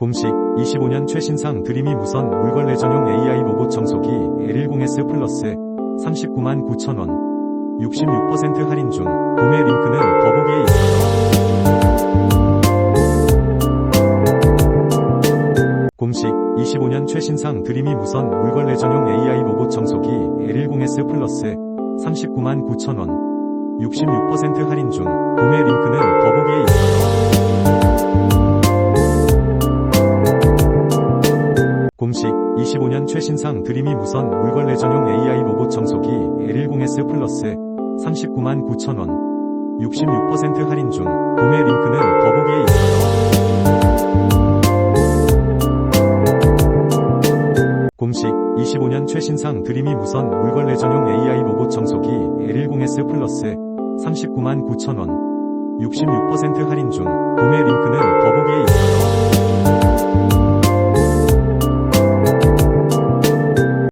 공식 25년 최신상 드림이 무선 물걸레전용 AI 로봇청소기 L10s Plus 39만 9천원 66% 할인 중. 구매 링크는 더보기에 있습니다. 공식 25년 최신상 드림이 무선 물걸레전용 AI 로봇청소기 L10s Plus 39만 9천원 66% 할인 중. 구매 링크는 더보기에 있습니다. 공식 25년 최신상 드림이 무선 물걸레전용 AI 로봇청소기 L10s Plus 39만 9천원 66% 할인 중. 구매 링크는 더보기에 있습니다. 공식 25년 최신상 드림이 무선 물걸레전용 AI 로봇청소기 L10s Plus 39만 9천원 66% 할인 중. 구매 링크는 더보기에 있습니다.